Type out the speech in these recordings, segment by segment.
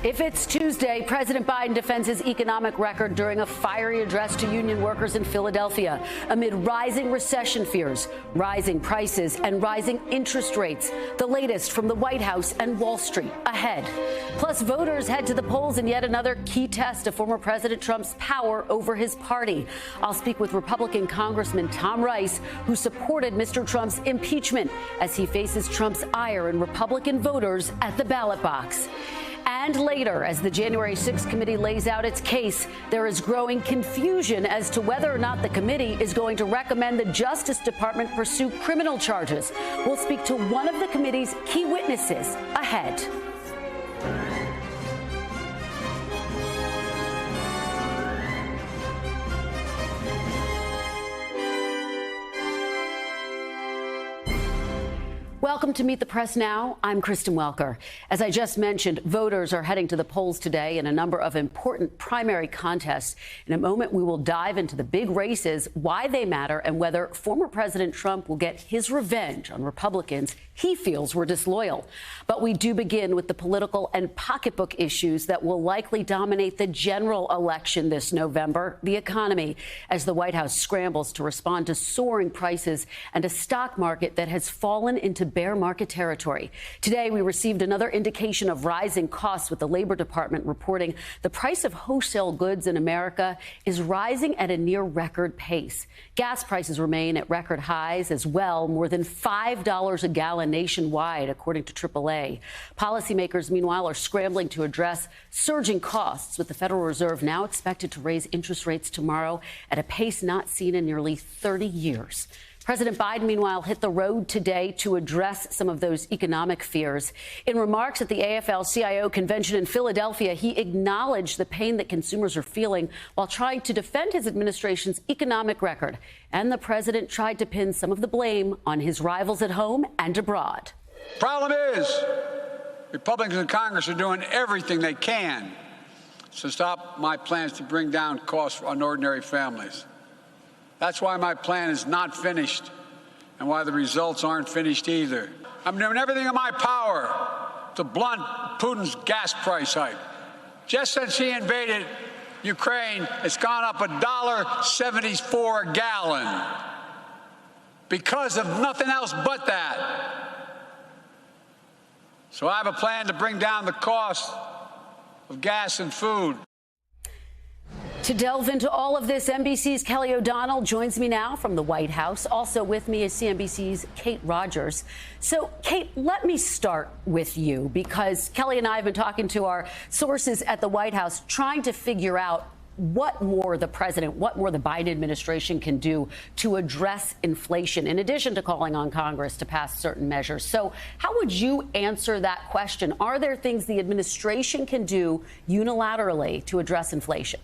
If it's Tuesday, President Biden defends his economic record during a fiery address to union workers in Philadelphia amid rising recession fears, rising prices, and rising interest rates. The latest from the White House and Wall Street ahead. Plus, voters head to the polls in yet another key test of former President Trump's power over his party. I'll speak with Republican Congressman Tom Rice, who supported Mr. Trump's impeachment as he faces Trump's ire in Republican voters at the ballot box. And later, as the January 6th committee lays out its case, there is growing confusion as to whether or not the committee is going to recommend the Justice Department pursue criminal charges. We'll speak to one of the committee's key witnesses ahead. Welcome to Meet the Press Now. I'm Kristen Welker. As I just mentioned, voters are heading to the polls today in a number of important primary contests. In a moment, we will dive into the big races, why they matter, and whether former President Trump will get his revenge on Republicans he feels were disloyal. But we do begin with the political and pocketbook issues that will likely dominate the general election this November, the economy, as the White House scrambles to respond to soaring prices and a stock market that has fallen into bear market territory. Today, we received another indication of rising costs, with the Labor Department reporting the price of wholesale goods in America is rising at a near record pace. Gas prices remain at record highs as well, more than $5 a gallon nationwide, according to AAA. Policymakers, meanwhile, are scrambling to address surging costs, with the Federal Reserve now expected to raise interest rates tomorrow at a pace not seen in nearly 30 years. President Biden, meanwhile, hit the road today to address some of those economic fears. In remarks at the AFL-CIO convention in Philadelphia, he acknowledged the pain that consumers are feeling while trying to defend his administration's economic record. And the president tried to pin some of the blame on his rivals at home and abroad. Problem is, Republicans in Congress are doing everything they can to stop my plans to bring down costs on ordinary families. That's why my plan is not finished and why the results aren't finished either. I'm doing everything in my power to blunt Putin's gas price hike. Just since he invaded Ukraine, it's gone up $1.74 a gallon because of nothing else but that. So I have a plan to bring down the cost of gas and food. To delve into all of this, NBC's Kelly O'Donnell joins me now from the White House. Also with me is CNBC's Kate Rogers. So, Kate, let me start with you, because Kelly and I have been talking to our sources at the White House, trying to figure out what more the president, what more the Biden administration can do to address inflation, in addition to calling on Congress to pass certain measures. So how would you answer that question? Are there things the administration can do unilaterally to address inflation?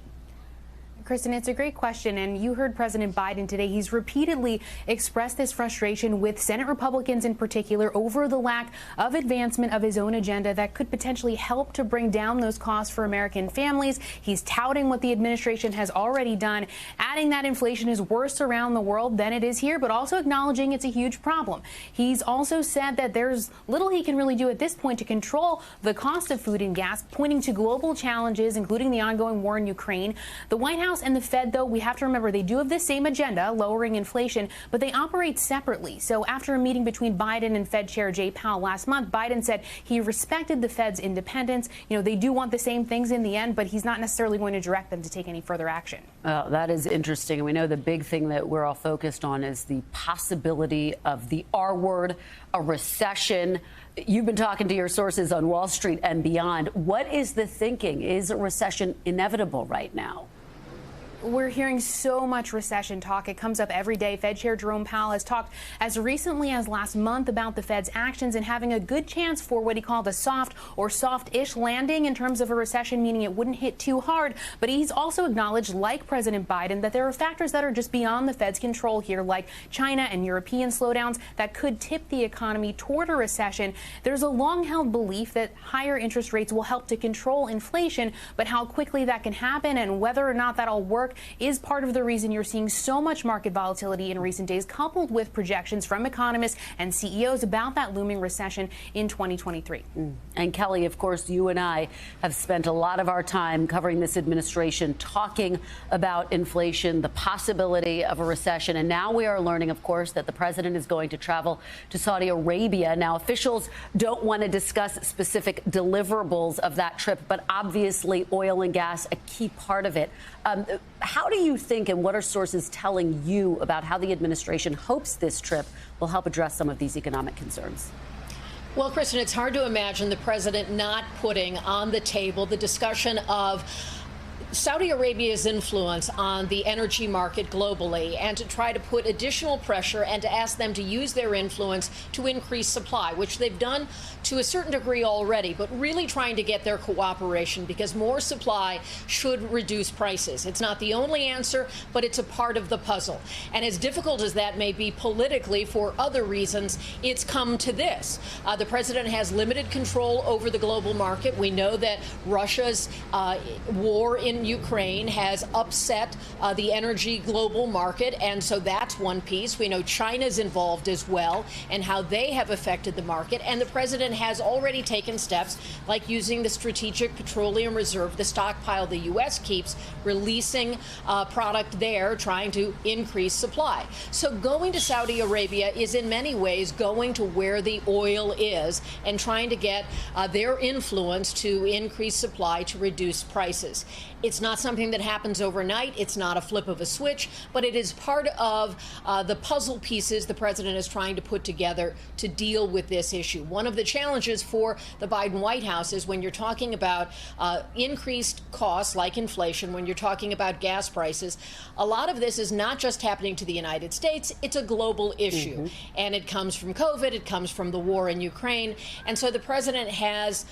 Kristen, it's a great question, and you heard President Biden today. He's repeatedly expressed this frustration with Senate Republicans in particular over the lack of advancement of his own agenda that could potentially help to bring down those costs for American families. He's touting what the administration has already done, adding that inflation is worse around the world than it is here, but also acknowledging it's a huge problem. He's also said that there's little he can really do at this point to control the cost of food and gas, pointing to global challenges, including the ongoing war in Ukraine. The White House and the Fed, though, we have to remember they do have the same agenda, lowering inflation, but they operate separately. So after a meeting between Biden and Fed Chair Jay Powell last month, Biden said he respected the Fed's independence. You know, they do want the same things in the end, but he's not necessarily going to direct them to take any further action. That is interesting. And we know the big thing that we're all focused on is the possibility of the R word, a recession. You've been talking to your sources on Wall Street and beyond. What is the thinking? Is a recession inevitable right now? We're hearing so much recession talk. It comes up every day. Fed Chair Jerome Powell has talked as recently as last month about the Fed's actions and having a good chance for what he called a soft or soft-ish landing in terms of a recession, meaning it wouldn't hit too hard. But he's also acknowledged, like President Biden, that there are factors that are just beyond the Fed's control here, like China and European slowdowns that could tip the economy toward a recession. There's a long-held belief that higher interest rates will help to control inflation, but how quickly that can happen and whether or not that'll work work is part of the reason you're seeing so much market volatility in recent days, coupled with projections from economists and CEOs about that looming recession in 2023. And Kelly, of course, you and I have spent a lot of our time covering this administration, talking about inflation, the possibility of a recession. And now we are learning, of course, that the president is going to travel to Saudi Arabia. Now, officials don't want to discuss specific deliverables of that trip, but obviously oil and gas, a key part of it. How do you think, and what are sources telling you about how the administration hopes this trip will help address some of these economic concerns? Well, Kristen, it's hard to imagine the president not putting on the table the discussion of Saudi Arabia's influence on the energy market globally, and to try to put additional pressure and to ask them to use their influence to increase supply, which they've done to a certain degree already, but really trying to get their cooperation, because more supply should reduce prices. It's not the only answer, but it's a part of the puzzle. And as difficult as that may be politically for other reasons, it's come to this. The president has limited control over the global market. We know that Russia's war in Ukraine has upset the energy global market, and so that's one piece. We know China's involved as well, and how they have affected the market. And the president has already taken steps like using the Strategic Petroleum Reserve, the stockpile the U.S. keeps, releasing product there, trying to increase supply. So going to Saudi Arabia is in many ways going to where the oil is and trying to get their influence to increase supply to reduce prices. It's not something that happens overnight. It's not a flip of a switch, but it is part of the puzzle pieces the president is trying to put together to deal with this issue. One of the challenges for the Biden White House is when you're talking about increased costs like inflation, when you're talking about gas prices, a lot of this is not just happening to the United States. It's a global issue. And it comes from COVID. It comes from the war in Ukraine. And so the president has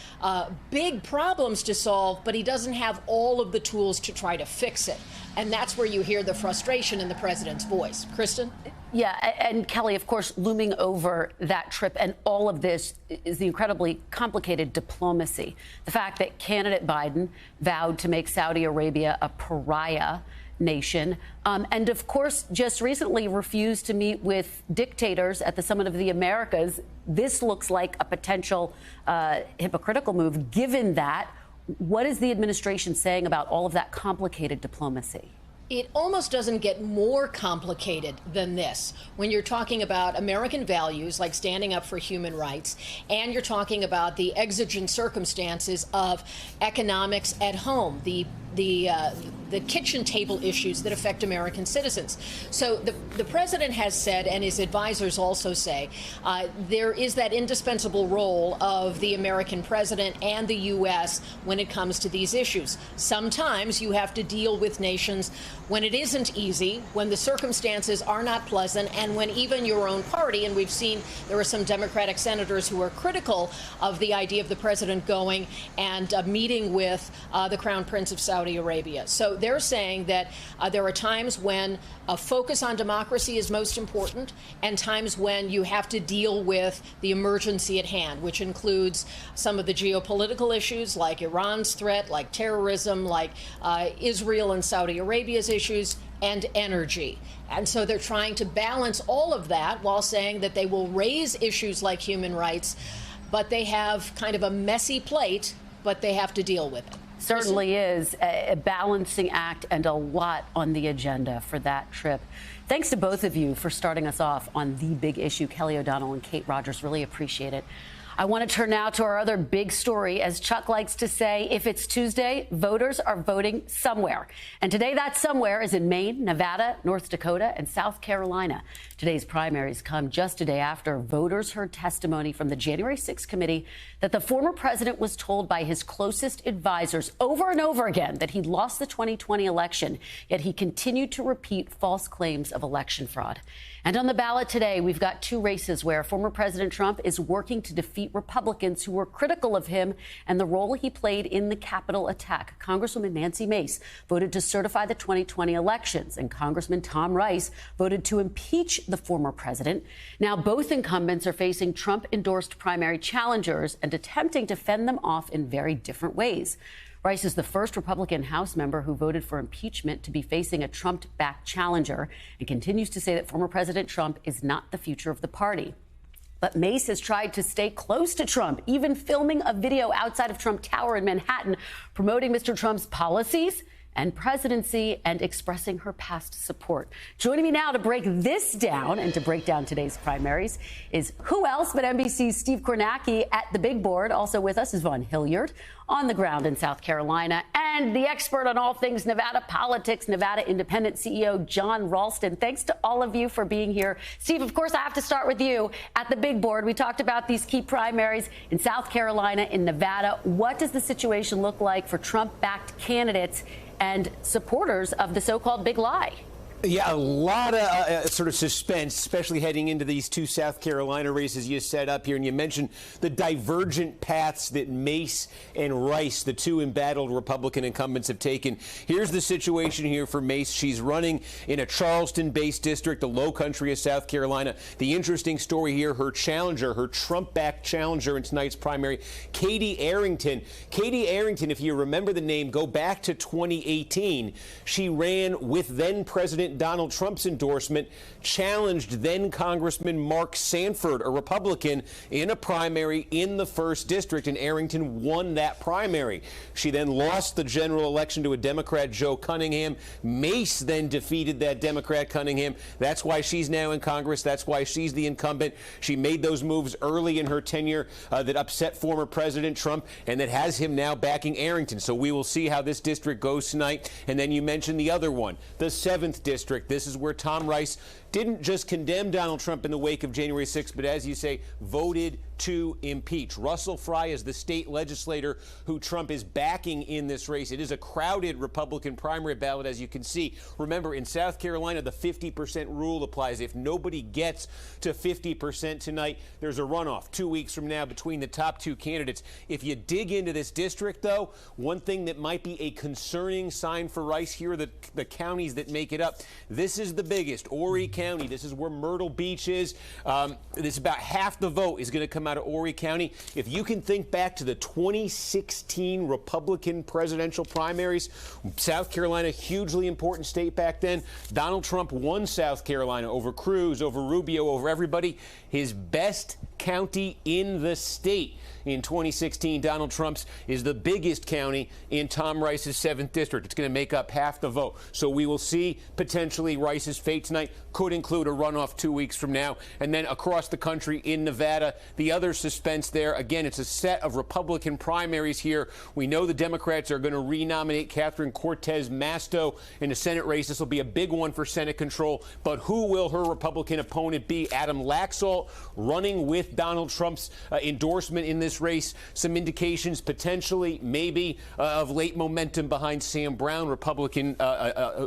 big problems to solve, but he doesn't have all of the tools to try to fix it. And that's where you hear the frustration in the president's voice. Kristen? Yeah, and Kelly, of course, looming over that trip and all of this is the incredibly complicated diplomacy. The fact that candidate Biden vowed to make Saudi Arabia a pariah nation, and of course, just recently refused to meet with dictators at the Summit of the Americas. This looks like a potential hypocritical move, given that. What is the administration saying about all of that complicated diplomacy? It almost doesn't get more complicated than this. When you're talking about American values, like standing up for human rights, and you're talking about the exigent circumstances of economics at home, the kitchen table issues that affect American citizens. So the president has said, and his advisors also say, there is that indispensable role of the American president and the U.S. when it comes to these issues. Sometimes you have to deal with nations when it isn't easy, when the circumstances are not pleasant, and when even your own party, and we've seen there are some Democratic senators who are critical of the idea of the president going and meeting with the Crown Prince of Saudi Arabia. So they're saying that there are times when a focus on democracy is most important, and times when you have to deal with the emergency at hand, which includes some of the geopolitical issues like Iran's threat, like terrorism, like Israel and Saudi Arabia's issues, and energy. And so they're trying to balance all of that while saying that they will raise issues like human rights, but they have kind of a messy plate, but they have to deal with it. Certainly is a balancing act and a lot on the agenda for that trip. Thanks to both of you for starting us off on the big issue. Kelly O'Donnell and Kate Rogers, really appreciate it. I want to turn now to our other big story. As Chuck likes to say, if it's Tuesday, voters are voting somewhere. And today that somewhere is in Maine, Nevada, North Dakota, and South Carolina. Today's primaries come just a day after voters heard testimony from the January 6th committee that the former president was told by his closest advisors over and over again that he'd lost the 2020 election, yet he continued to repeat false claims of election fraud. And on the ballot today, we've got two races where former President Trump is working to defeat Republicans who were critical of him and the role he played in the Capitol attack. Congresswoman Nancy Mace voted to certify the 2020 elections, and Congressman Tom Rice voted to impeach the former president. Now, both incumbents are facing Trump-endorsed primary challengers and attempting to fend them off in very different ways. Rice is the first Republican House member who voted for impeachment to be facing a Trump-backed challenger and continues to say that former President Trump is not the future of the party. But Mace has tried to stay close to Trump, even filming a video outside of Trump Tower in Manhattan promoting Mr. Trump's policies and presidency and expressing her past support. Joining me now to break this down and to break down today's primaries is who else but NBC's Steve Kornacki at the big board. Also with us is Vaughn Hilliard on the ground in South Carolina, and the expert on all things Nevada politics, Nevada Independent CEO John Ralston. Thanks to all of you for being here. Steve, of course, I have to start with you at the big board. We talked about these key primaries in South Carolina, in Nevada. What does the situation look like for Trump-backed candidates and supporters of the so-called big lie? Yeah, a lot of sort of suspense, especially heading into these two South Carolina races you set up here. And you mentioned the divergent paths that Mace and Rice, the two embattled Republican incumbents, have taken. Here's the situation here for Mace. She's running in a Charleston-based district, the low country of South Carolina. The interesting story here, her challenger, her Trump-backed challenger in tonight's primary, Katie Arrington. Katie Arrington, if you remember the name, go back to 2018. She ran with then-President Donald Trump's endorsement, challenged then Congressman Mark Sanford, a Republican, in a primary in the 1st District, and Arrington won that primary. She then lost the general election to a Democrat, Joe Cunningham. Mace then defeated that Democrat, Cunningham. That's why she's now in Congress. That's why she's the incumbent. She made those moves early in her tenure that upset former President Trump and that has him now backing Arrington. So we will see how this district goes tonight. And then you mentioned the other one, the 7th District. This is where Tom Rice didn't just condemn Donald Trump in the wake of January 6th, but as you say, voted to impeach. Russell Fry is the state legislator who Trump is backing in this race. It is a crowded Republican primary ballot, as you can see. Remember, in South Carolina, the 50% rule applies. If nobody gets to 50% tonight, there's a runoff 2 weeks from now between the top two candidates. If you dig into this district, though, one thing that might be a concerning sign for Rice, here are the counties that make it up. This is the biggest, Horry County. This is where Myrtle Beach is. This about half the vote is going to come out of Horry County. If you can think back to the 2016 Republican presidential primaries, South Carolina, hugely important state back then. Donald Trump won South Carolina over Cruz, over Rubio, over everybody. His best county in the state in 2016, Donald Trump's, is the biggest county in Tom Rice's 7th District. It's going to make up half the vote. So we will see potentially Rice's fate tonight could include a runoff 2 weeks from now. And then across the country in Nevada, the other suspense there, again, it's a set of Republican primaries here. We know the Democrats are going to renominate Catherine Cortez Masto in the Senate race. This will be a big one for Senate control. But who will her Republican opponent be? Adam Laxalt running with Donald Trump's endorsement in this race. Some indications potentially, maybe, of late momentum behind Sam Brown, Republican,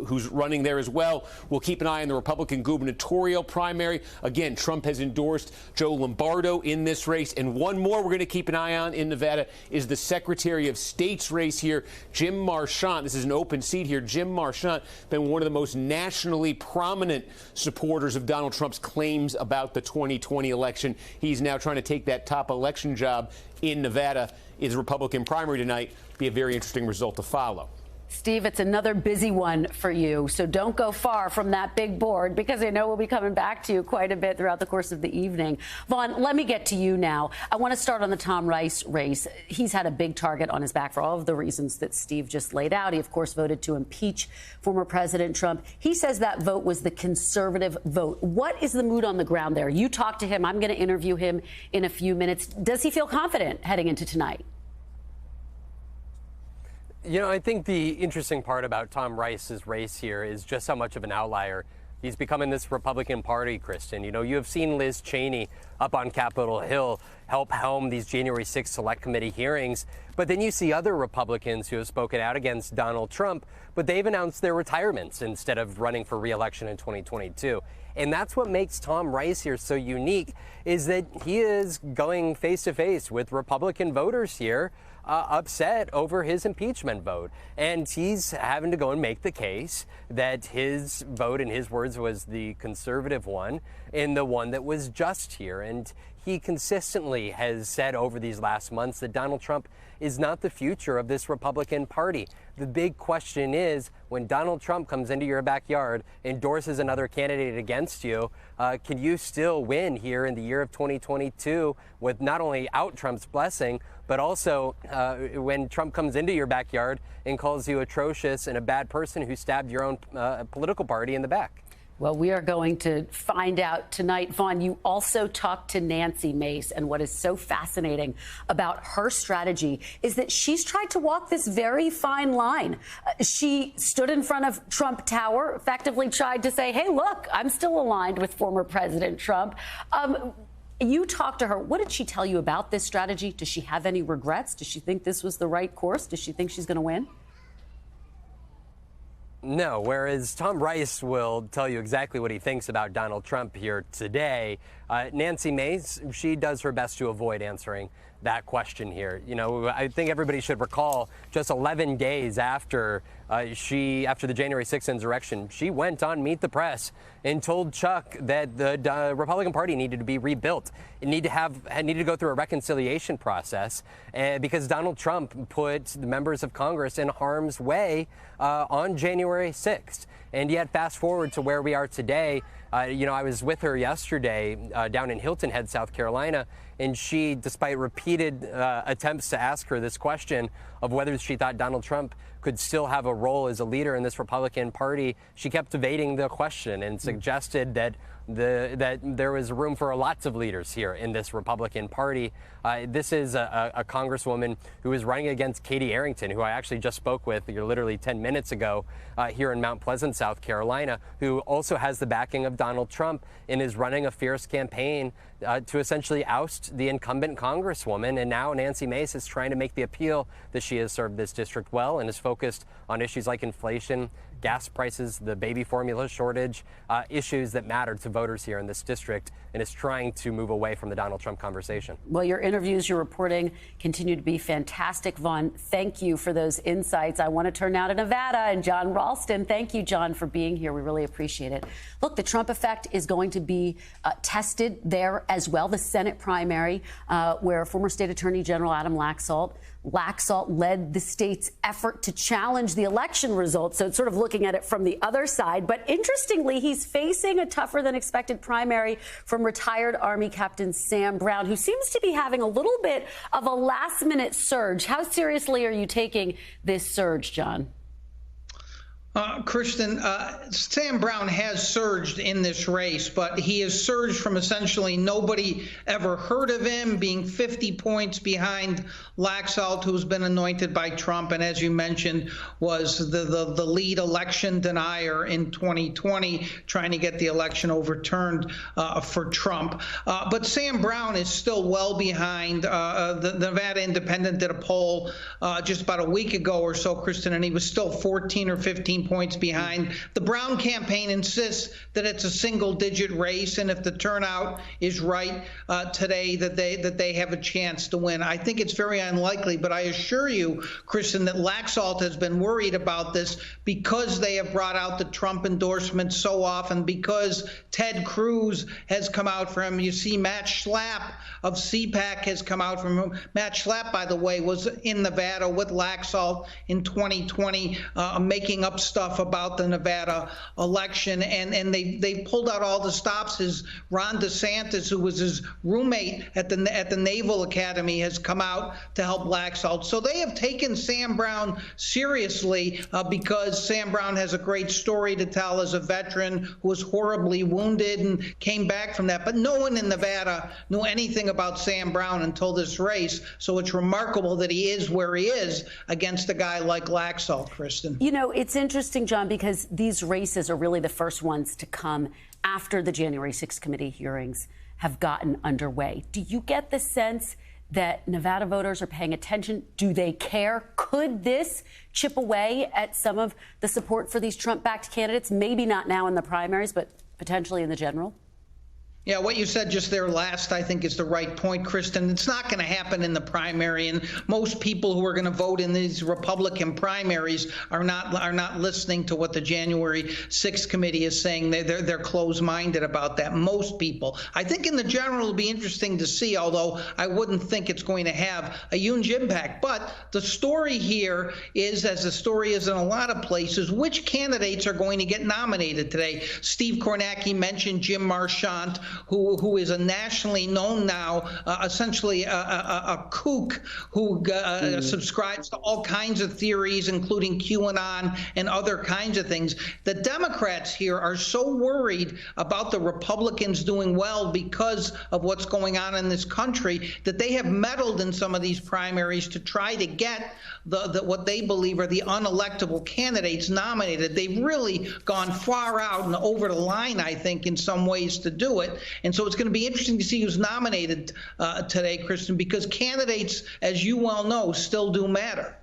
who's running there as well. We'll keep an eye on the Republican gubernatorial primary. Again, Trump has endorsed Joe Lombardo in this race. And one more we're going to keep an eye on in Nevada is the Secretary of State's race here, Jim Marchant. This is an open seat here. Jim Marchant, been one of the most nationally prominent supporters of Donald Trump's claims about the 2020 election. He's now trying to take that top election job in Nevada. Is Republican primary tonight. Be a very interesting result to follow. Steve, it's another busy one for you, so don't go far from that big board, because I know we'll be coming back to you quite a bit throughout the course of the evening. Vaughn, let me get to you now. I want to start on the Tom Rice race. He's had a big target on his back for all of the reasons that Steve just laid out. He, of course, voted to impeach former President Trump. He says that vote was the conservative vote. What is the mood on the ground there? You talked to him. I'm going to interview him in a few minutes. Does he feel confident heading into tonight? You know, I think the interesting part about Tom Rice's race here is just how much of an outlier he's become in this Republican Party, Kristen. You know, you have seen Liz Cheney up on Capitol Hill help helm these January 6th Select Committee hearings. But then you see other Republicans who have spoken out against Donald Trump, but they've announced their retirements instead of running for re-election in 2022. And that's what makes Tom Rice here so unique, is that he is going face-to-face with Republican voters here, upset over his impeachment vote. And he's having to go and make the case that his vote, in his words, was the conservative one and the one that was just here. And he consistently has said over these last months that Donald Trump is not the future of this Republican Party. The big question is, when Donald Trump comes into your backyard, endorses another candidate against you, can you still win here in the year of 2022 with not only out Trump's blessing, but also when Trump comes into your backyard and calls you atrocious and a bad person who stabbed your own political party in the back? Well, we are going to find out tonight. Vaughn, you also talked to Nancy Mace, and what is so fascinating about her strategy is that she's tried to walk this very fine line. She stood in front of Trump Tower, effectively tried to say, hey, look, I'm still aligned with former President Trump. You talked to her. What did she tell you about this strategy? Does she have any regrets? Does she think this was the right course? Does she think she's going to win? No, whereas Tom Rice will tell you exactly what he thinks about Donald Trump here today. Nancy Mace, she does her best to avoid answering that question here. You know, I think everybody should recall just 11 days after after the January 6th insurrection, she went on Meet the Press and told Chuck that the Republican Party needed to be rebuilt. It needed to go through a reconciliation process because Donald Trump put the members of Congress in harm's way on January 6th. And yet, fast forward to where we are today. You know, I was with her yesterday down in Hilton Head, South Carolina, and she, despite repeated attempts to ask her this question of whether she thought Donald Trump could still have a role as a leader in this Republican Party, she kept evading the question and suggested that there was room for lots of leaders here in this Republican Party. This is a Congresswoman who is running against Katie Arrington, who I actually just spoke with literally 10 minutes ago here in Mount Pleasant, South Carolina, who also has the backing of Donald Trump and is running a fierce campaign to essentially oust the incumbent Congresswoman. And now Nancy Mace is trying to make the appeal that she has served this district well and is focused on issues like inflation, gas prices, the baby formula shortage, issues that matter to voters here in this district, and is trying to move away from the Donald Trump conversation. Well, your interviews, your reporting continue to be fantastic, Vaughn. Thank you for those insights. I want to turn now to Nevada and John Ralston. Thank you, John, for being here. We really appreciate it. Look, the Trump effect is going to be tested there as well. The Senate primary, where former State Attorney General Adam Laxalt led the state's effort to challenge the election results. So it's sort of looking at it from the other side. But interestingly, he's facing a tougher than expected primary from retired Army Captain Sam Brown, who seems to be having a little bit of a last minute surge. How seriously are you taking this surge, John? Kristen, Sam Brown has surged in this race, but he has surged from essentially nobody ever heard of him, being 50 points behind Laxalt, who's been anointed by Trump, and as you mentioned, was the lead election denier in 2020, trying to get the election overturned for Trump. But Sam Brown is still well behind. The Nevada Independent did a poll just about a week ago or so, Kristen, and he was still 14 or 15 points behind. The Brown campaign insists that it's a single-digit race, and if the turnout is right today, that they have a chance to win. I think it's very unlikely, but I assure you, Kristen, that Laxalt has been worried about this because they have brought out the Trump endorsement so often, because Ted Cruz has come out for him. You see Matt Schlapp of CPAC has come out from him. Matt Schlapp, by the way, was in Nevada with Laxalt in 2020, making up stuff about the Nevada election, and they pulled out all the stops. His Ron DeSantis, who was his roommate at the Naval Academy, has come out to help Laxalt. So they have taken Sam Brown seriously because Sam Brown has a great story to tell as a veteran who was horribly wounded and came back from that. But no one in Nevada knew anything about Sam Brown until this race. So it's remarkable that he is where he is against a guy like Laxalt, Kristen. You know, it's interesting, John, because these races are really the first ones to come after the January 6th committee hearings have gotten underway. Do you get the sense that Nevada voters are paying attention? Do they care? Could this chip away at some of the support for these Trump-backed candidates? Maybe not now in the primaries, but potentially in the general? Yeah, what you said just there last, I think, is the right point, Kristen. It's not going to happen in the primary, and most people who are going to vote in these Republican primaries are not listening to what the January 6th committee is saying. They're closed-minded about that. Most people. I think in the general it'll be interesting to see, although I wouldn't think it's going to have a huge impact. But the story here is, as the story is in a lot of places, which candidates are going to get nominated today. Steve Kornacki mentioned Jim Marchant, who is a nationally known now, essentially a kook who subscribes to all kinds of theories, including QAnon and other kinds of things. The Democrats here are so worried about the Republicans doing well because of what's going on in this country that they have meddled in some of these primaries to try to get what they believe are the unelectable candidates nominated. They've really gone far out and over the line, I think, in some ways to do it. And so it's going to be interesting to see who's nominated today, Kristen, because candidates, as you well know, still do matter.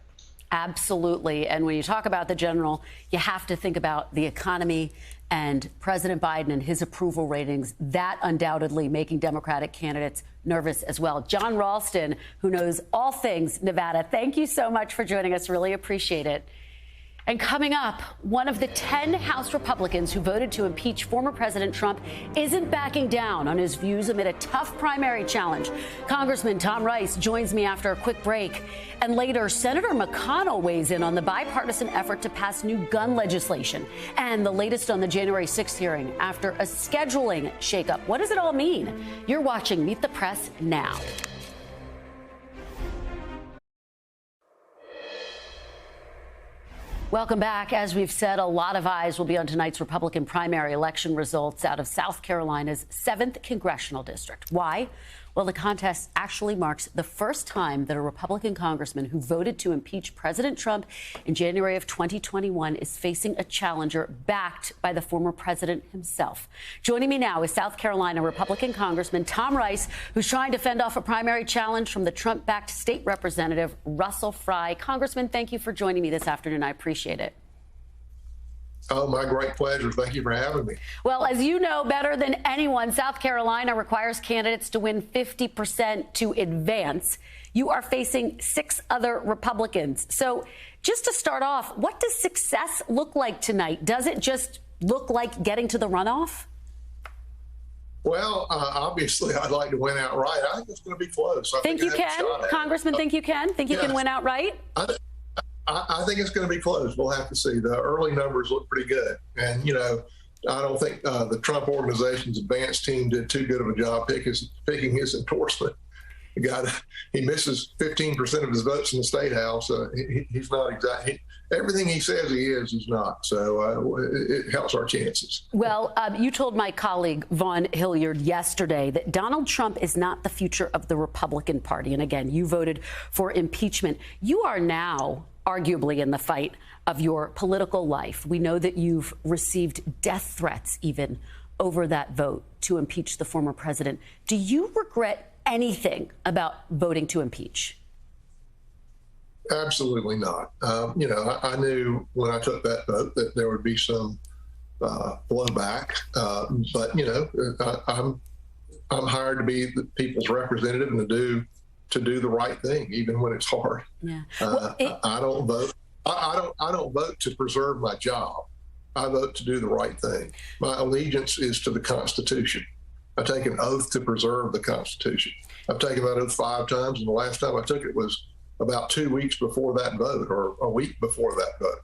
Absolutely. And when you talk about the general, you have to think about the economy and President Biden and his approval ratings, that undoubtedly making Democratic candidates nervous as well. John Ralston, who knows all things Nevada, thank you so much for joining us. Really appreciate it. And coming up, one of the 10 House Republicans who voted to impeach former President Trump isn't backing down on his views amid a tough primary challenge. Congressman Tom Rice joins me after a quick break. And later, Senator McConnell weighs in on the bipartisan effort to pass new gun legislation. And the latest on the January 6th hearing after a scheduling shakeup. What does it all mean? You're watching Meet the Press now. Welcome back. As we've said, a lot of eyes will be on tonight's Republican primary election results out of South Carolina's 7th congressional district. Why? Well, the contest actually marks the first time that a Republican congressman who voted to impeach President Trump in January of 2021 is facing a challenger backed by the former president himself. Joining me now is South Carolina Republican Congressman Tom Rice, who's trying to fend off a primary challenge from the Trump-backed state representative Russell Fry. Congressman, thank you for joining me this afternoon. I appreciate it. Oh, my great pleasure. Thank you for having me. Well, as you know better than anyone, South Carolina requires candidates to win 50% to advance. You are facing 6 other Republicans. So just to start off, what does success look like tonight? Does it just look like getting to the runoff? Well, obviously, I'd like to win outright. I think it's going to be close. Think you can? Congressman, think you can? Think you can win outright? I think it's going to be close. We'll have to see. The early numbers look pretty good. And, you know, I don't think the Trump organization's advance team did too good of a job picking his endorsement. He misses 15% of his votes in the state house. He's not exactly everything he says he is. He's not. So it helps our chances. Well, you told my colleague Vaughn Hilliard yesterday that Donald Trump is not the future of the Republican Party. And again, you voted for impeachment. You are now arguably in the fight of your political life. We know that you've received death threats even over that vote to impeach the former president. Do you regret anything about voting to impeach? Absolutely not. You know, I knew when I took that vote that there would be some blowback. But, you know, I'm hired to be the people's representative and to do the right thing, even when it's hard. Yeah. I don't vote. I don't vote to preserve my job. I vote to do the right thing. My allegiance is to the Constitution. I take an oath to preserve the Constitution. I've taken that oath 5 times, and the last time I took it was about 2 weeks before that vote, or a week before that vote.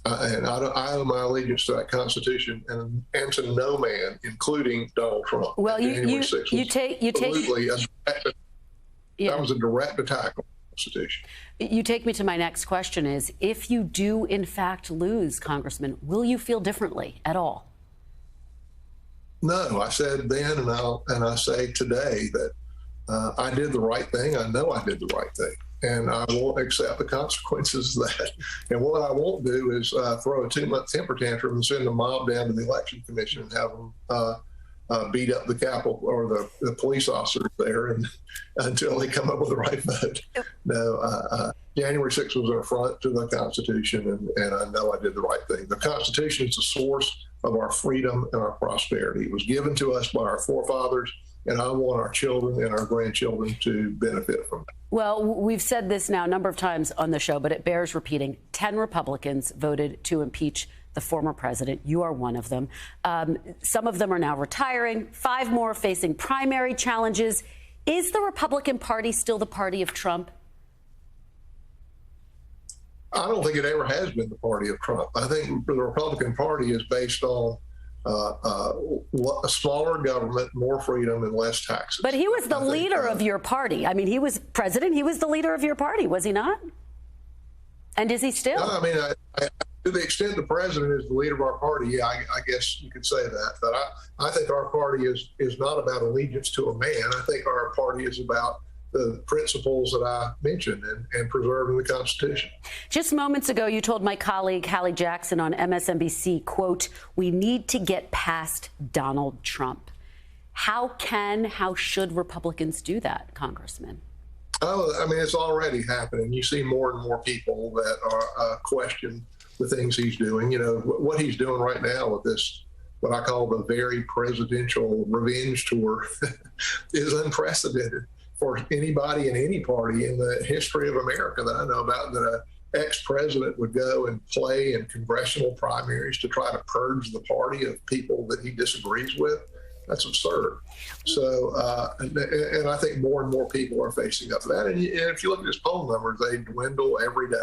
And I owe my allegiance to that Constitution and to no man, including Donald Trump. Well, you take. That was a direct attack on the Constitution. You take me to my next question is, if you do, in fact, lose, Congressman, will you feel differently at all? No, I said then and I say today that I did the right thing. I know I did the right thing. And I won't accept the consequences of that. And what I won't do is throw a 2-month temper tantrum and send a mob down to the Election Commission and have them beat up the Capitol or the police officers there until they come up with the right vote. No, January 6th was an affront to the Constitution, and I know I did the right thing. The Constitution is the source of our freedom and our prosperity. It was given to us by our forefathers, and I want our children and our grandchildren to benefit from it. Well, we've said this now a number of times on the show, but it bears repeating. 10 Republicans voted to impeach the former president. You are one of them. Some of them are now retiring. 5 more facing primary challenges. Is the Republican Party still the party of Trump? I don't think it ever has been the party of Trump. I think the Republican Party is based on a smaller government, more freedom, and less taxes. But he was the leader of your party. I mean, he was president. He was the leader of your party, was he not? And is he still? I mean, to the extent the president is the leader of our party, yeah, I guess you could say that. But I think our party is not about allegiance to a man. I think our party is about the principles that I mentioned and preserving the Constitution. Just moments ago, you told my colleague Hallie Jackson on MSNBC, quote, "We need to get past Donald Trump." How should Republicans do that, Congressman? Oh, I mean, it's already happening. You see more and more people that are question the things he's doing. You know, what he's doing right now with this, what I call the very presidential revenge tour, is unprecedented for anybody in any party in the history of America that I know about, that an ex-president would go and play in congressional primaries to try to purge the party of people that he disagrees with. That's absurd. So, and I think more and more people are facing up to that. And if you look at his poll numbers, they dwindle every day.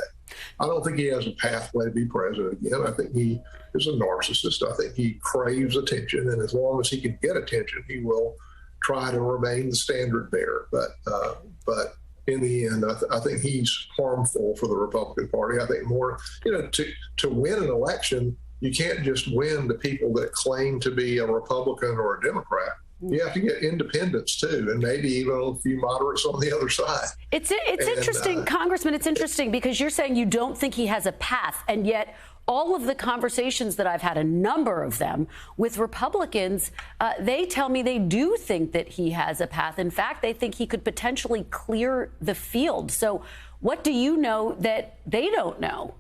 I don't think he has a pathway to be president again. I think he is a narcissist. I think he craves attention. And as long as he can get attention, he will try to remain the standard bearer. But in the end, I think he's harmful for the Republican Party. I think more, you know, to win an election, you can't just win the people that claim to be a Republican or a Democrat. You have to get independents too, and maybe even a few moderates on the other side. It's interesting, Congressman. It's interesting because you're saying you don't think he has a path, and yet all of the conversations that I've had, a number of them with Republicans, they tell me they do think that he has a path. In fact, they think he could potentially clear the field. So what do you know that they don't know?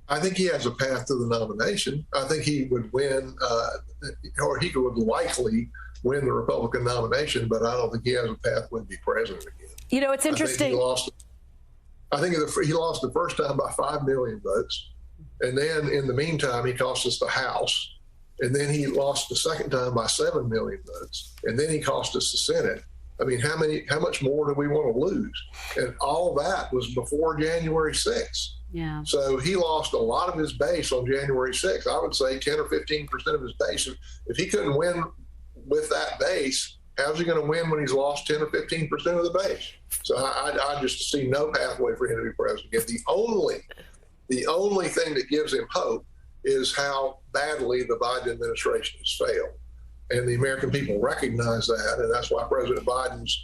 I think he has a path to the nomination. I think he would win, or he would likely win the Republican nomination, but I don't think he has a pathway to be president again. You know, it's interesting. I think he lost the first time by 5 million votes. And then in the meantime, he cost us the House. And then he lost the second time by 7 million votes. And then he cost us the Senate. I mean, how much more do we want to lose? And all that was before January 6th. Yeah. So he lost a lot of his base on January 6th. I would say 10 or 15% of his base. If he couldn't win with that base, how's he going to win when he's lost 10 or 15% of the base? So I just see no pathway for him to be president again. The only thing that gives him hope is how badly the Biden administration has failed. And the American people recognize that, and that's why President Biden's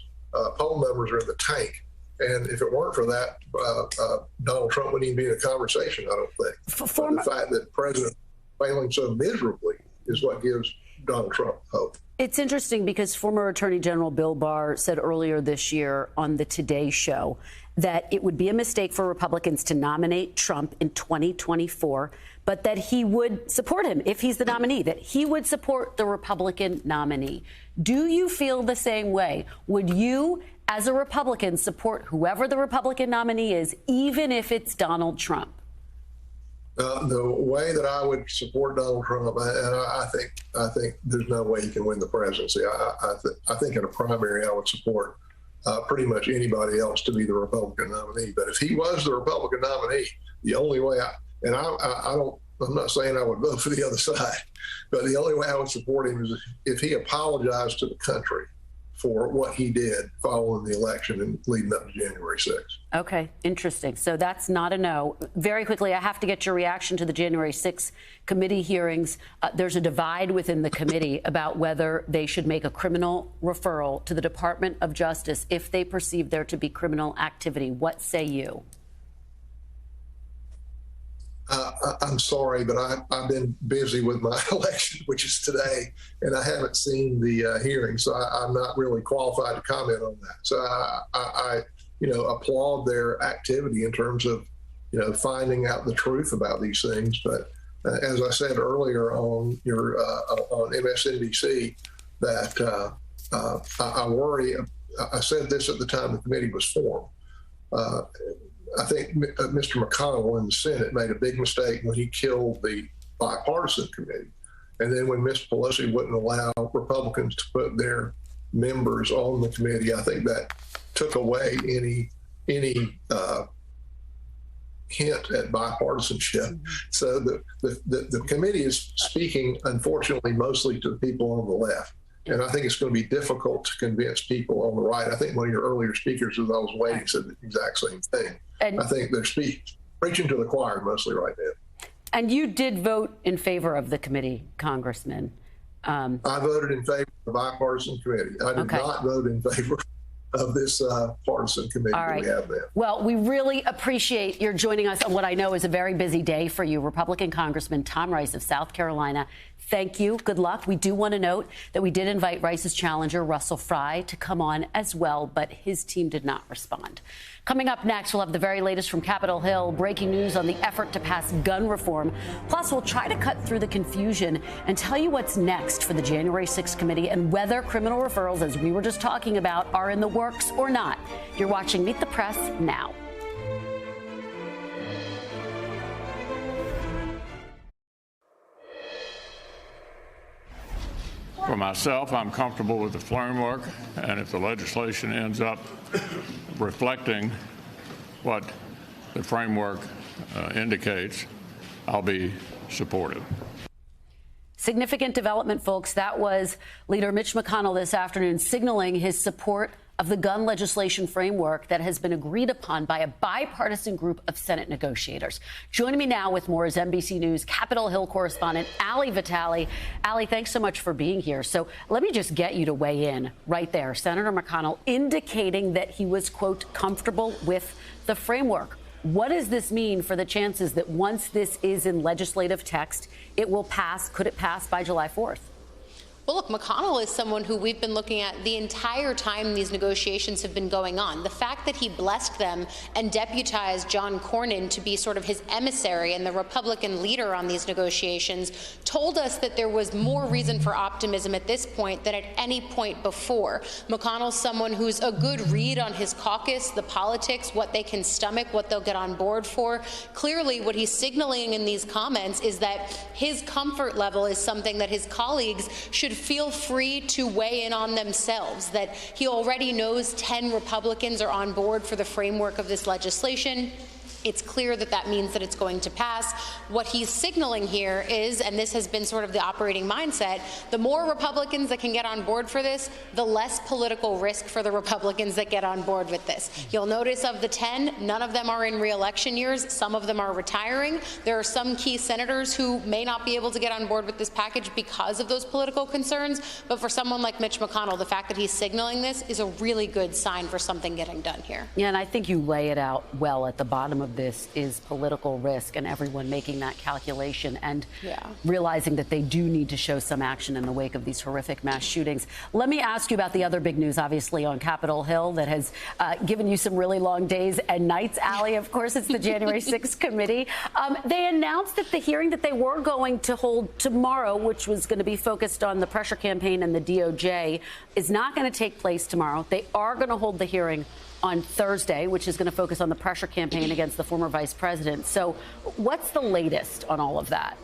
poll numbers are in the tank. And if it weren't for that, Donald Trump wouldn't even be in a conversation, I don't think. The fact that the president failing so miserably is what gives Donald Trump hope. It's interesting because former Attorney General Bill Barr said earlier this year on the Today Show that it would be a mistake for Republicans to nominate Trump in 2024, but that he would support him if he's the nominee, that he would support the Republican nominee. Do you feel the same way? Would you, as a Republican, support whoever the Republican nominee is, even if it's Donald Trump? The way that I would support Donald Trump, and I think there's no way he can win the presidency. I think in a primary, I would support pretty much anybody else to be the Republican nominee. But if he was the Republican nominee, the only way I'm not saying I would vote for the other side, but the only way I would support him is if he apologized to the country for what he did following the election and leading up to January 6th. Okay, interesting. So that's not a no. Very quickly, I have to get your reaction to the January 6th committee hearings. There's a divide within the committee about whether they should make a criminal referral to the Department of Justice if they perceive there to be criminal activity. What say you? I'm sorry, but I've been busy with my election, which is today, and I haven't seen the hearing, so I'm not really qualified to comment on that. So I applaud their activity in terms of, finding out the truth about these things, but As I said earlier on on MSNBC, that I worry. I said this at the time the committee was formed. I think Mr. McConnell in the Senate made a big mistake when he killed the bipartisan committee. And then when Ms. Pelosi wouldn't allow Republicans to put their members on the committee, I think that took away any hint at bipartisanship. So the committee is speaking, unfortunately, mostly to the people on the left. And I think it's going to be difficult to convince people on the right. I think one of your earlier speakers, as I was waiting, said the exact same thing. And I think they're preaching to the choir mostly right now. And you did vote in favor of the committee, Congressman. I voted in favor of the bipartisan committee. I did not vote in favor of this partisan committee that we have there. Well, we really appreciate your joining us on what I know is a very busy day for you. Republican Congressman Tom Rice of South Carolina, thank you. Good luck. We do want to note that we did invite Rice's challenger, Russell Fry, to come on as well, but his team did not respond. Coming up next, we'll have the very latest from Capitol Hill, breaking news on the effort to pass gun reform. Plus, we'll try to cut through the confusion and tell you what's next for the January 6th committee and whether criminal referrals, as we were just talking about, are in the works or not. You're watching Meet the Press now. For myself, I'm comfortable with the framework, and if the legislation ends up reflecting what the framework indicates, I'll be supportive. Significant development, folks. That was Leader Mitch McConnell this afternoon signaling his support of the gun legislation framework that has been agreed upon by a bipartisan group of Senate negotiators. Joining me now with more is NBC News Capitol Hill correspondent Ali Vitale. Ali, thanks so much for being here. So let me just get you to weigh in right there. Senator McConnell indicating that he was, quote, comfortable with the framework. What does this mean for the chances that once this is in legislative text, it will pass? Could it pass by July 4th? Well, look, McConnell is someone who we've been looking at the entire time these negotiations have been going on. The fact that he blessed them and deputized John Cornyn to be sort of his emissary and the Republican leader on these negotiations told us that there was more reason for optimism at this point than at any point before. McConnell's someone who's a good read on his caucus, the politics, what they can stomach, what they'll get on board for. Clearly, what he's signaling in these comments is that his comfort level is something that his colleagues should feel free to weigh in on themselves, that he already knows 10 Republicans are on board for the framework of this legislation. It's clear that that means that it's going to pass. What he's signaling here is, and this has been sort of the operating mindset, the more Republicans that can get on board for this, the less political risk for the Republicans that get on board with this. You'll notice of the 10, none of them are in re-election years. Some of them are retiring. There are some key senators who may not be able to get on board with this package because of those political concerns. But for someone like Mitch McConnell, the fact that he's signaling this is a really good sign for something getting done here. Yeah, and I think you lay it out well at the bottom of this is political risk and everyone making that calculation and realizing that they do need to show some action in the wake of these horrific mass shootings. Let me ask you about the other big news, obviously, on Capitol Hill that has given you some really long days and nights, Ali. Of course, it's the January 6th committee. They announced that the hearing that they were going to hold tomorrow, which was going to be focused on the pressure campaign and the DOJ, is not going to take place tomorrow. They are going to hold the hearing on Thursday, which is going to focus on the pressure campaign against the former vice president. So what's the latest on all of that?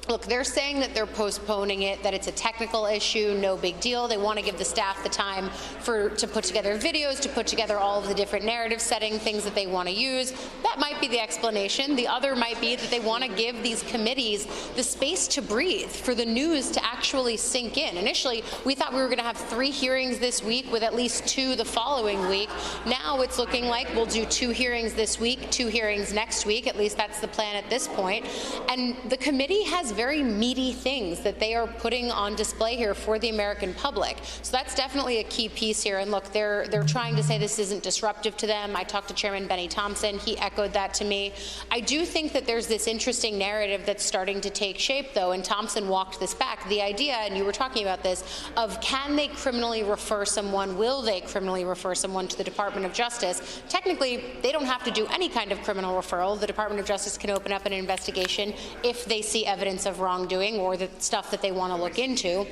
Look, they're saying that they're postponing it, that it's a technical issue, no big deal. They want to give the staff the time to put together videos, to put together all of the different narrative setting things that they want to use. That might be the explanation. The other might be that they want to give these committees the space to breathe, for the news to actually sink in. Initially, we thought we were going to have 3 hearings this week with at least 2 the following week. Now it's looking like we'll do 2 hearings this week, 2 hearings next week. At least that's the plan at this point. And the committee has very meaty things that they are putting on display here for the American public. So that's definitely a key piece here. And look, they're trying to say this isn't disruptive to them. I talked to Chairman Benny Thompson. He echoed that to me. I do think that there's this interesting narrative that's starting to take shape, though, and Thompson walked this back. The idea, and you were talking about this, of can they criminally refer someone, will they criminally refer someone to the Department of Justice? Technically, they don't have to do any kind of criminal referral. The Department of Justice can open up an investigation if they see evidence of wrongdoing or the stuff that they want to look into.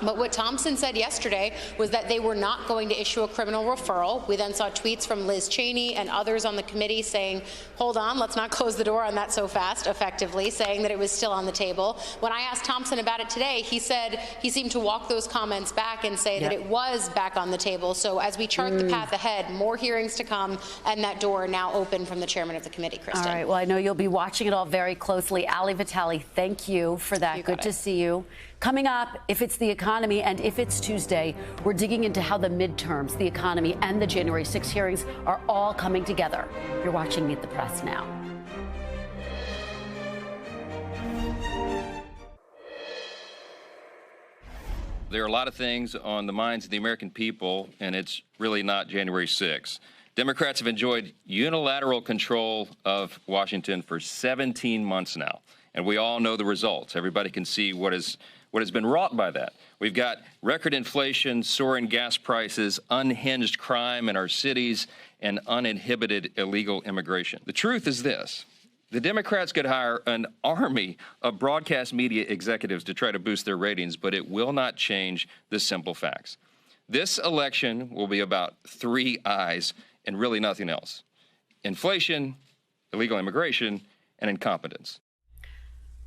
But what Thompson said yesterday was that they were not going to issue a criminal referral. We then saw tweets from Liz Cheney and others on the committee saying, hold on, let's not close the door on that so fast, effectively, saying that it was still on the table. When I asked Thompson about it today, he said he seemed to walk those comments back and say that it was back on the table. So as we chart the path ahead, more hearings to come, and that door now open from the chairman of the committee, Kristen. All right, well, I know you'll be watching it all very closely. Ali Vitale, thank you for that. Good to see you. Coming up, if it's the economy and if it's Tuesday, we're digging into how the midterms, the economy, and the January 6 hearings are all coming together. You're watching Meet the Press now. There are a lot of things on the minds of the American people, and it's really not January 6. Democrats have enjoyed unilateral control of Washington for 17 months now, and we all know the results. Everybody can see what has been wrought by that. We've got record inflation, soaring gas prices, unhinged crime in our cities, and uninhibited illegal immigration. The truth is this. The Democrats could hire an army of broadcast media executives to try to boost their ratings, but it will not change the simple facts. This election will be about 3 I's and really nothing else: inflation, illegal immigration, and incompetence.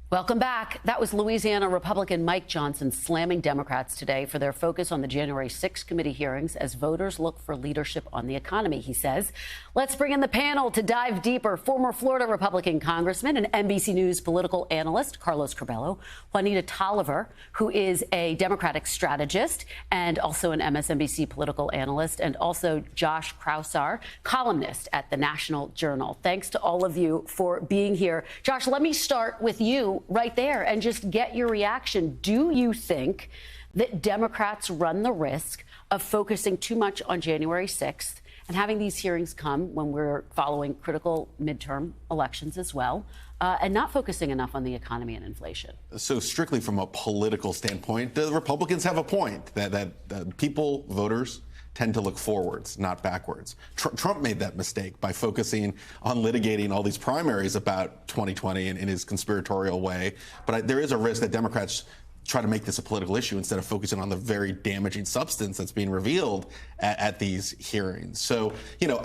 Welcome back. That was Louisiana Republican Mike Johnson slamming Democrats today for their focus on the January 6 committee hearings as voters look for leadership on the economy, he says. Let's bring in the panel to dive deeper. Former Florida Republican Congressman and NBC News political analyst Carlos Curbelo, Juanita Tolliver, who is a Democratic strategist and also an MSNBC political analyst, and also Josh Krushaar, columnist at the National Journal. Thanks to all of you for being here. Josh, let me start with you right there and just get your reaction. Do you think that Democrats run the risk of focusing too much on January 6th and having these hearings come when we're following critical midterm elections as well, and not focusing enough on the economy and inflation? So strictly from a political standpoint, the Republicans have a point that people, voters, tend to look forwards, not backwards. Trump made that mistake by focusing on litigating all these primaries about 2020 in his conspiratorial way. But there is a risk that Democrats try to make this a political issue instead of focusing on the very damaging substance that's being revealed at these hearings. So,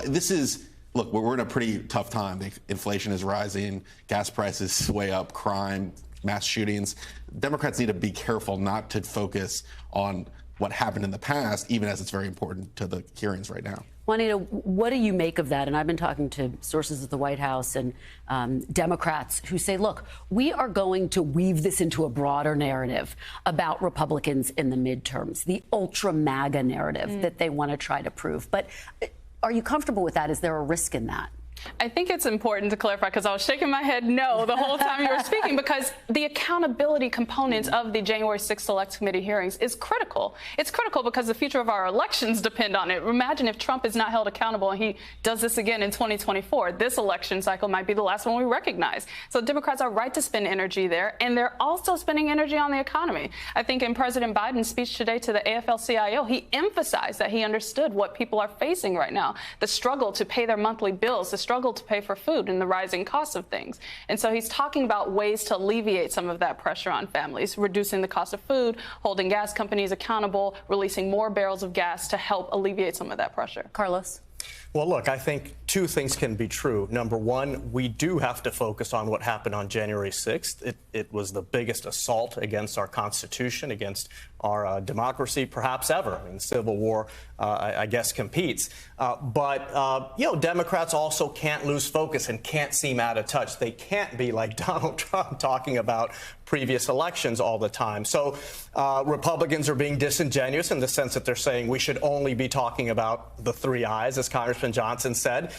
this is, look, we're in a pretty tough time. Inflation is rising, gas prices way up, crime, mass shootings. Democrats need to be careful not to focus on what happened in the past, even as it's very important to the hearings right now. Juanita, what do you make of that? And I've been talking to sources at the White House and Democrats who say, look, we are going to weave this into a broader narrative about Republicans in the midterms, the ultra MAGA narrative that they want to try to prove. But are you comfortable with that? Is there a risk in that? I think it's important to clarify, because I was shaking my head no the whole time you were speaking, because the accountability components of the January 6th Select Committee hearings is critical. It's critical because the future of our elections depend on it. Imagine if Trump is not held accountable and he does this again in 2024. This election cycle might be the last one we recognize. So Democrats are right to spend energy there, and they're also spending energy on the economy. I think in President Biden's speech today to the AFL-CIO, he emphasized that he understood what people are facing right now, the struggle to pay their monthly bills, the struggle to pay for food and the rising costs of things. And so he's talking about ways to alleviate some of that pressure on families, reducing the cost of food, holding gas companies accountable, releasing more barrels of gas to help alleviate some of that pressure. Carlos? Well, look, I think two things can be true. Number one, we do have to focus on what happened on January 6th. It was the biggest assault against our Constitution, against our democracy, perhaps ever. I mean, Civil War, I guess, competes. But Democrats also can't lose focus and can't seem out of touch. They can't be like Donald Trump talking about previous elections all the time. So Republicans are being disingenuous in the sense that they're saying we should only be talking about the 3 I's, as Congressman Congressman Johnson said,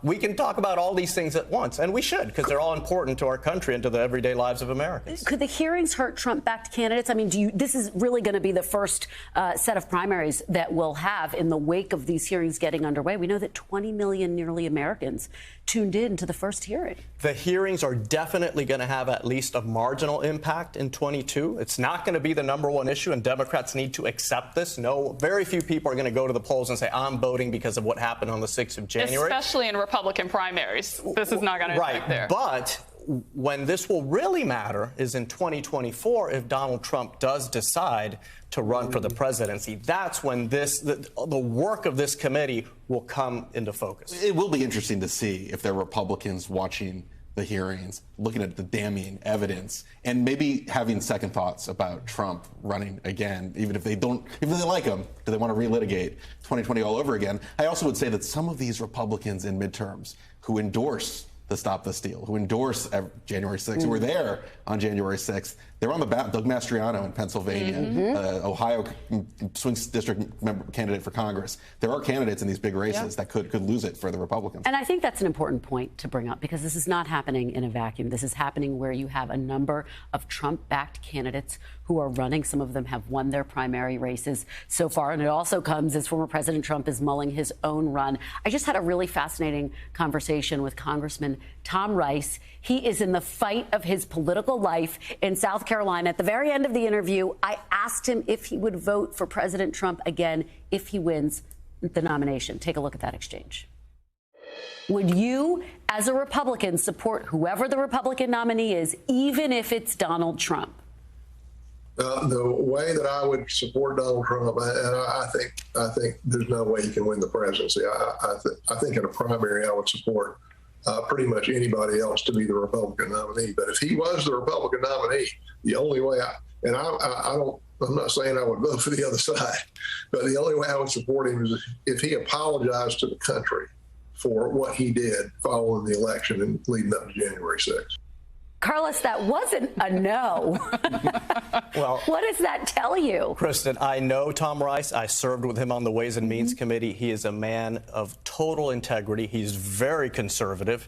we can talk about all these things at once, and we should, because they're all important to our country and to the everyday lives of Americans. Could the hearings hurt Trump-backed candidates? I mean, this is really going to be the first set of primaries that we'll have in the wake of these hearings getting underway. We know that 20 million nearly Americans tuned in to the first hearing. The hearings are definitely going to have at least a marginal impact in 22. It's not going to be the #1 issue, and Democrats need to accept this. No, very few people are going to go to the polls and say, I'm voting because of what happened on the 6th of January. Especially in Republican primaries. This is not going to impact there. But when this will really matter is in 2024 if Donald Trump does decide to run for the presidency. That's when the work of this committee will come into focus. It will be interesting to see if there are Republicans watching the hearings, looking at the damning evidence, and maybe having second thoughts about Trump running again, even if they like him. Do they want to relitigate 2020 all over again? I also would say that some of these Republicans in midterms who endorse the Stop the Steal, who endorse January 6th, who were there on January 6th, they're on the ballot. Doug Mastriano in Pennsylvania, Ohio swing district candidate for Congress. There are candidates in these big races that could lose it for the Republicans. And I think that's an important point to bring up, because this is not happening in a vacuum. This is happening where you have a number of Trump-backed candidates who are running. Some of them have won their primary races so far. And it also comes as former President Trump is mulling his own run. I just had a really fascinating conversation with Congressman Tom Rice. He is in the fight of his political life in South Carolina. At the very end of the interview, I asked him if he would vote for President Trump again if he wins the nomination. Take a look at that exchange. Would you, as a Republican, support whoever the Republican nominee is, even if it's Donald Trump? The way that I would support Donald Trump, and I think there's no way he can win the presidency. I think in a primary, I would support pretty much anybody else to be the Republican nominee. But if he was the Republican nominee, the only way I'm not saying I would vote for the other side, but the only way I would support him is if he apologized to the country for what he did following the election and leading up to January 6th. Carlos, that wasn't a no. Well, what does that tell you? Kristen, I know Tom Rice. I served with him on the Ways and Means Committee. He is a man of total integrity. He's very conservative.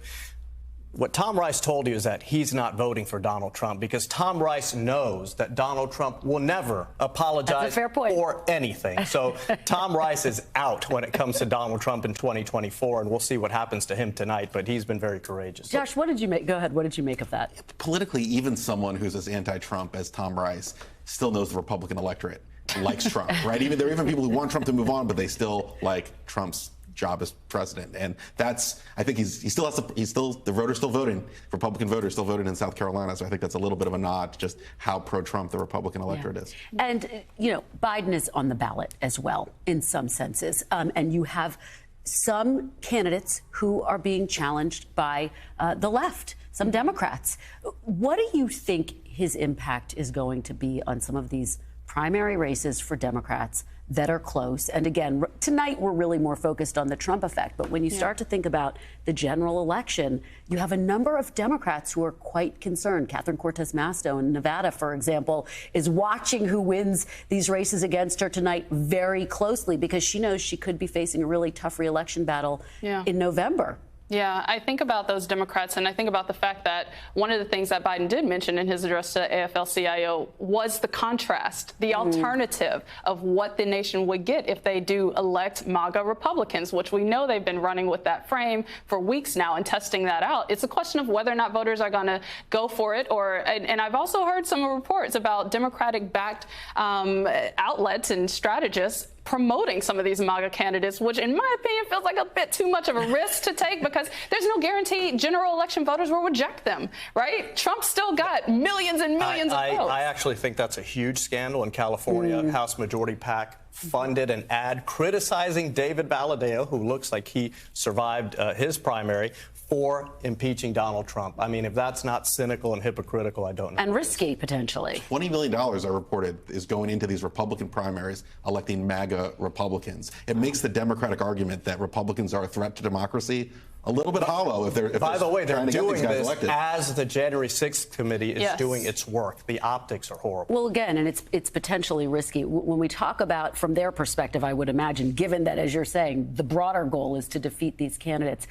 What Tom Rice told you is that he's not voting for Donald Trump because Tom Rice knows that Donald Trump will never apologize for anything. So Tom Rice is out when it comes to Donald Trump in 2024, and we'll see what happens to him tonight. But he's been very courageous. Josh, what did you make? Go ahead. What did you make of that? Politically, even someone who's as anti-Trump as Tom Rice still knows the Republican electorate likes Trump, right? There are even people who want Trump to move on, but they still like Trump's job as president, and that's, I think the voters still voting, Republican voters still voting in South Carolina, so I think that's a little bit of a nod to just how pro-Trump the Republican electorate is. And, Biden is on the ballot as well, in some senses, and you have some candidates who are being challenged by the left, some Democrats. What do you think his impact is going to be on some of these primary races for Democrats that are close? And again, tonight we're really more focused on the Trump effect. But when you start to think about the general election, you have a number of Democrats who are quite concerned. Catherine Cortez Masto in Nevada, for example, is watching who wins these races against her tonight very closely because she knows she could be facing a really tough re-election battle in November. Yeah, I think about those Democrats, and I think about the fact that one of the things that Biden did mention in his address to AFL-CIO was the contrast, the alternative of what the nation would get if they do elect MAGA Republicans, which we know they've been running with that frame for weeks now and testing that out. It's a question of whether or not voters are going to go for it. And I've also heard some reports about Democratic-backed outlets and strategists promoting some of these MAGA candidates, which in my opinion feels like a bit too much of a risk to take because there's no guarantee general election voters will reject them, right? Trump still got millions and millions of votes. I actually think that's a huge scandal in California. House Majority PAC funded an ad criticizing David Valadao, who looks like he survived his primary, for impeaching Donald Trump. I mean, if that's not cynical and hypocritical, I don't know. And risky, potentially. $20 million, I reported, is going into these Republican primaries, electing MAGA Republicans. It makes the Democratic argument that Republicans are a threat to democracy a little bit hollow if they're By the way, they're trying to get these doing guys this elected. as the January 6th committee is doing its work. The optics are horrible. Well, again, and it's potentially risky. When we talk about, from their perspective, I would imagine, given that, as you're saying, the broader goal is to defeat these candidates.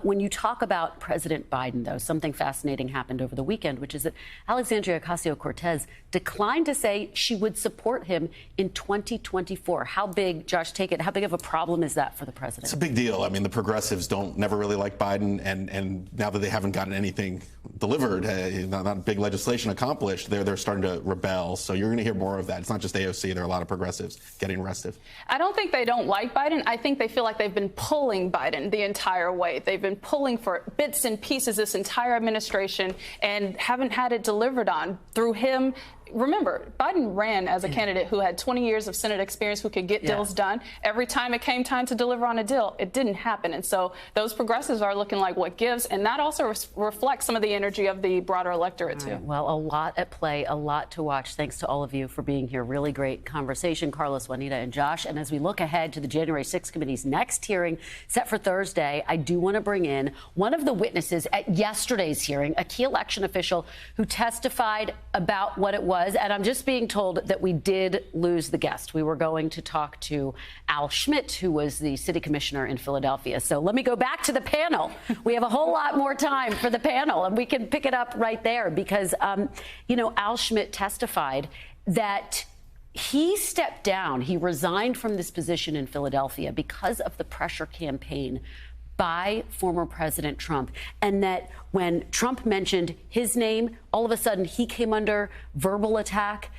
When you talk about President Biden, though, something fascinating happened over the weekend, which is that Alexandria Ocasio-Cortez declined to say she would support him in 2024. How big, Josh, take it, how big of a problem is that for the president? It's a big deal. I mean, the progressives never really like Biden, and now that they haven't gotten anything delivered, not big legislation accomplished, they're starting to rebel. So you're going to hear more of that. It's not just AOC. There are a lot of progressives getting restive. I don't think they don't like Biden. I think they feel like they've been pulling Biden the entire way. They've been pulling for bits and pieces this entire administration and haven't had it delivered on through him. Remember, Biden ran as a candidate who had 20 years of Senate experience, who could get deals done. Every time it came time to deliver on a deal, it didn't happen. And so those progressives are looking like what gives. And that also reflects some of the energy of the broader electorate, too. Well, a lot at play, a lot to watch. Thanks to all of you for being here. Really great conversation, Carlos, Juanita, and Josh. And as we look ahead to the January 6th committee's next hearing set for Thursday, I do want to bring in one of the witnesses at yesterday's hearing, a key election official who testified about what it was. And I'm just being told that we did lose the guest. We were going to talk to Al Schmidt, who was the city commissioner in Philadelphia. So let me go back to the panel. We have a whole lot more time for the panel, and we can pick it up right there because, Al Schmidt testified that he stepped down. He resigned from this position in Philadelphia because of the pressure campaign by former President Trump, and that when Trump mentioned his name, all of a sudden he came under verbal attack,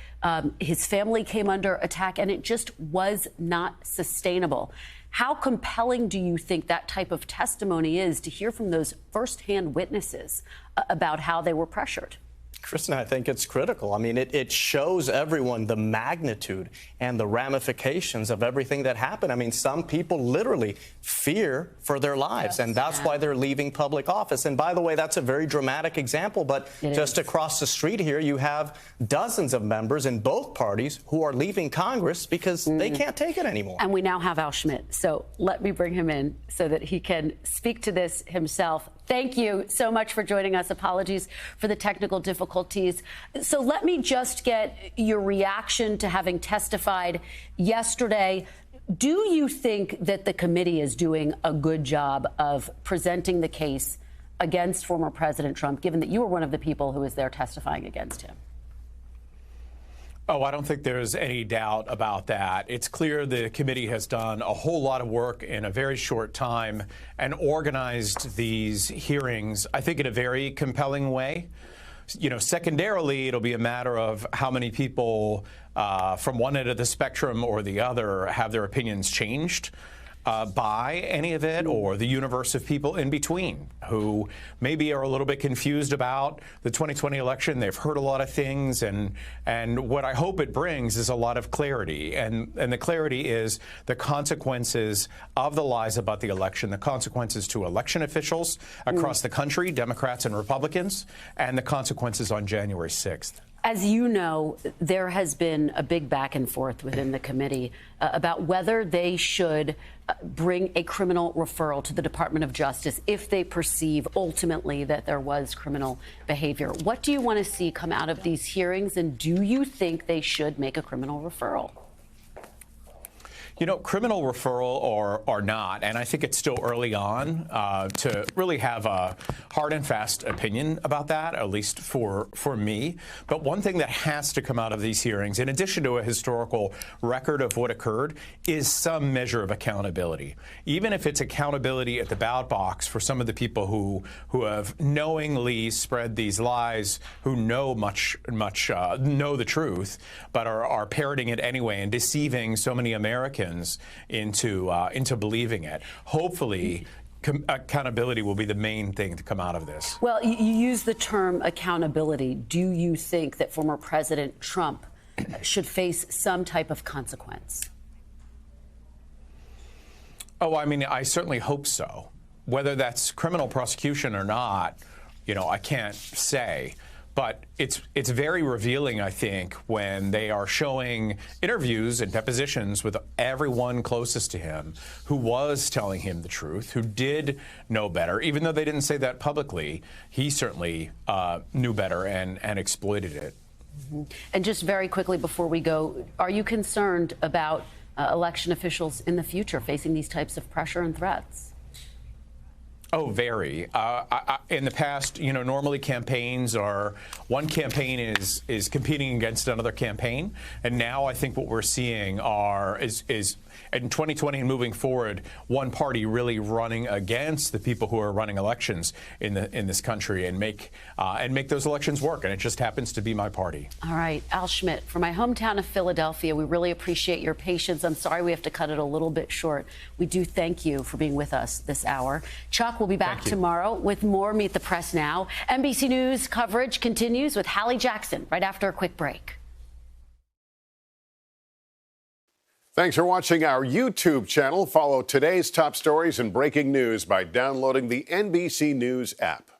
his family came under attack, and it just was not sustainable. How compelling do you think that type of testimony is to hear from those firsthand witnesses about how they were pressured? Kristen, I think it's critical. I mean, it shows everyone the magnitude and the ramifications of everything that happened. I mean, some people literally fear for their lives, and that's why they're leaving public office. And by the way, that's a very dramatic example, but just across the street here, you have dozens of members in both parties who are leaving Congress because they can't take it anymore. And we now have Al Schmidt. So let me bring him in so that he can speak to this himself. Thank you so much for joining us. Apologies for the technical difficulties. So let me just get your reaction to having testified yesterday. Do you think that the committee is doing a good job of presenting the case against former President Trump, given that you were one of the people who was there testifying against him? Oh, I don't think there's any doubt about that. It's clear the committee has done a whole lot of work in a very short time and organized these hearings, I think, in a very compelling way. Secondarily, it'll be a matter of how many people from one end of the spectrum or the other have their opinions changed by any of it, or the universe of people in between who maybe are a little bit confused about the 2020 election. They've heard a lot of things, and what I hope it brings is a lot of clarity. And the clarity is the consequences of the lies about the election, the consequences to election officials across the country, Democrats and Republicans, and the consequences on January 6th. As you know, there has been a big back and forth within the committee about whether they should bring a criminal referral to the Department of Justice if they perceive ultimately that there was criminal behavior. What do you want to see come out of these hearings, and do you think they should make a criminal referral? Criminal referral or not, and I think it's still early on to really have a hard and fast opinion about that, at least for me. But one thing that has to come out of these hearings, in addition to a historical record of what occurred, is some measure of accountability. Even if it's accountability at the ballot box for some of the people who have knowingly spread these lies, who know know the truth, but are parroting it anyway and deceiving so many Americans into believing it. Hopefully, accountability will be the main thing to come out of this. Well, you use the term accountability. Do you think that former President Trump should face some type of consequence? Oh, I mean, I certainly hope so. Whether that's criminal prosecution or not, I can't say. But it's very revealing, I think, when they are showing interviews and depositions with everyone closest to him who was telling him the truth, who did know better. Even though they didn't say that publicly, he certainly knew better and exploited it. And just very quickly before we go, are you concerned about election officials in the future facing these types of pressure and threats? Oh, very. In the past, normally campaigns are one campaign is competing against another campaign, and now I think what we're seeing is in 2020 and moving forward, one party really running against the people who are running elections in this country and make those elections work. And it just happens to be my party. All right, Al Schmidt, from my hometown of Philadelphia, we really appreciate your patience. I'm sorry we have to cut it a little bit short. We do thank you for being with us this hour. Chuck will be back tomorrow with more Meet the Press Now. NBC News coverage continues with Hallie Jackson right after a quick break. Thanks for watching our YouTube channel. Follow today's top stories and breaking news by downloading the NBC News app.